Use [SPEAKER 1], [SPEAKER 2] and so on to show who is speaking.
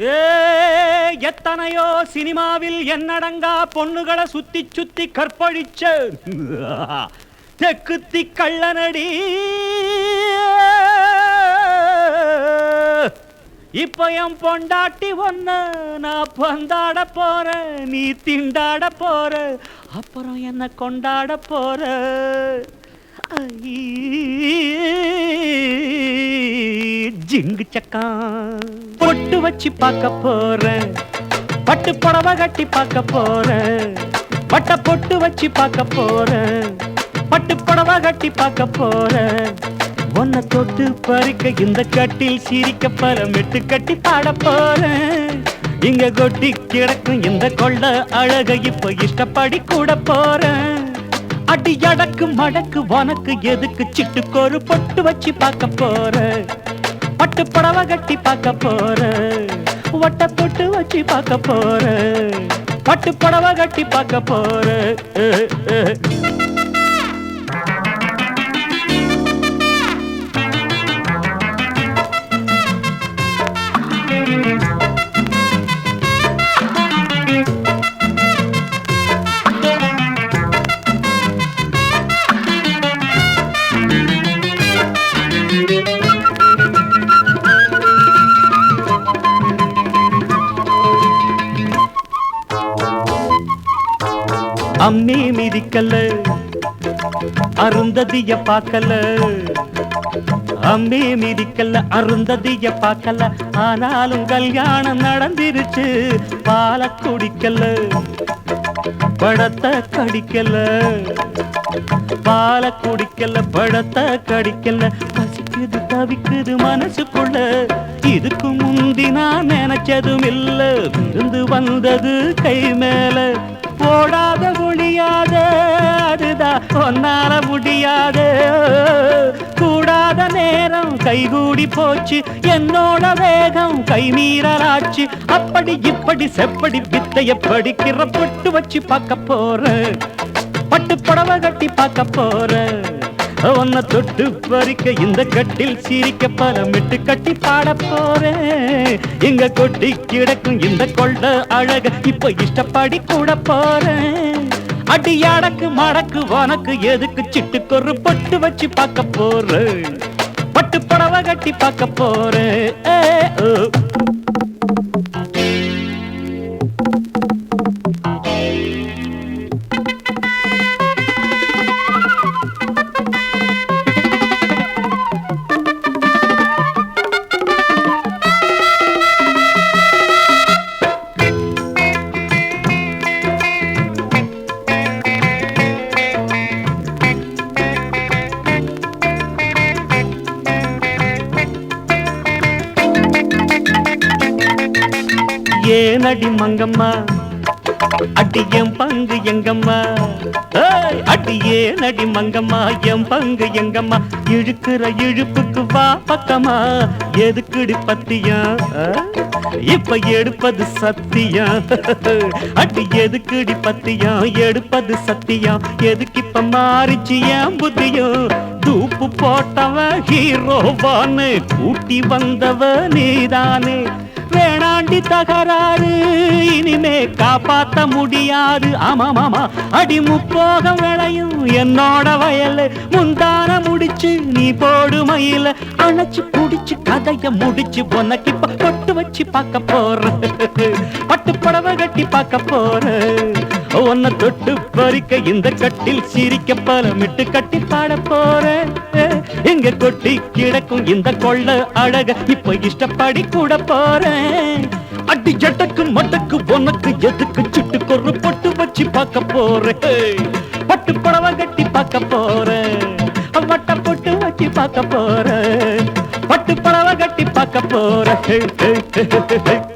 [SPEAKER 1] ஏ எத்தனையோ சினிமாவில் என்னடங்கா பொண்ணுகளை சுத்தி சுத்தி கற்பழிச்ச தெக்குத்தி கள்ளனடி. இப்ப என் பொண்டாட்டி ஒன்ன நான் பந்தாட போற, நீ திண்டாட போற, அப்புறம் என்ன கொண்டாட போற. ஜிங்கு சக்கா பொட்டு வச்சு பார்க்க போறேன், பட்டு புடவை கட்டி பார்க்க போறேன், பட்ட பொட்டு வச்சு பார்க்க போறேன், பட்டு புடவை கட்டி பார்க்க போறேன். ஒன்ன தொட்டு பறிக்க இந்த கட்டில் சிரிக்க பரமிட்டு கட்டி பாட போறேன். இங்க கொட்டி கிடக்கும் இந்த கொள்ள அழக இப்ப இஷ்டப்படி கூட போறேன். அடி அடக்கு மடக்கு உனக்கு எதுக்கு சிட்டுக்கொரு பொட்டு வச்சு பார்க்க போற, பட்டு புடவை கட்டி பார்க்க போற, வட்ட பொட்டு வச்சு பார்க்க போற, பட்டு புடவை கட்டி பார்க்க போற. அம்மி மிதிக்கல அருந்ததிய பார்க்கல, அம்மி மிதிக்கல அருந்ததிய பார்க்கல, ஆனாலும் கல்யாணம் நடந்திருச்சு. பால குடிக்கல படத்தை கடிக்கல, பால குடிக்கல படத்தை கடிக்கல, பசிக்குது தவிக்குது மனசுக்குள்ள. இதுக்கு முந்தி நான் நினைச்சதும் இல்ல, விருந்து வந்தது கை மேல. போடாத முடியாத அதுதான் ஒன்னால முடியாத, கூடாத நேரம் கைகூடி போச்சு, என்னோட வேகம் கை மீறலாச்சு. அப்படி இப்படி செப்படி வித்தைய படிக்கிற பொட்டு வச்சு பார்க்க போற, பட்டு புடவை கட்டி பார்க்க போற. ஒன்ன தொட்டு பறிக்க இந்த கட்டில் சிரிக்க பலமிட்டு கட்டி பாட போறேன். இங்க கொட்டி கிடக்கும் இந்த கொள்ள அழக இப்ப இஷ்டப்படி கூட போறேன். அடி அடக்கு மடக்கு உனக்கு எதுக்கு சிட்டுக்கொரு பொட்டு வச்சு பார்க்க போறேன், பட்டு புடவை கட்டி பார்க்க போறேன். ஏனடி மங்கம்மா அடி என் பங்கு எங்கம்மா, அடி ஏனடி மங்கம்மா என் பங்கு எங்கம்மா. இழுக்கிற இழுப்புக்கு வா பக்கமா, எதுக்குடி பத்தியா இப்ப எடுப்பது சத்தியா. அடி எதுக்குடி பத்தியா எடுப்பது சத்தியா. எதுக்கு இப்ப மாறிச்சு என் புத்தியும். தூப்பு போட்டவ ஹீரோவான்னு கூட்டி வந்தவ நீதானே. வேணாண்டி தகராறு இனிமே காப்பாத்த முடியாது. ஆமாமாமா அடி முப்போகம் விளையும் என்னோட வயல். முந்தான முடிச்சு நீ போடு மயில, அணைச்சு குடிச்சு கதைய முடிச்சு உனக்கு இப்ப பொட்டு வச்சு பார்க்க போற, பட்டு புடவை கட்டி பார்க்க போற. உன்னை தொட்டு பறிக்க இந்த கட்டில் சிரிக்க பலமிட்டு கட்டி பாட போற. எங்க கொட்டி கிடக்கும் இந்த கொள்ள அழக இப்ப இஷ்டப்படி கூட போறேன். அடி ஜட்டக்கு மட்டக்கு உனக்கு எதுக்கு சிட்டுக்கொரு பொட்டு வச்சு பார்க்க போறேன், பட்டு புடவை கட்டி பார்க்க போறேன், வட்ட பொட்டு வச்சு பார்க்க போறேன், பட்டு புடவை கட்டி பார்க்க போறேன்.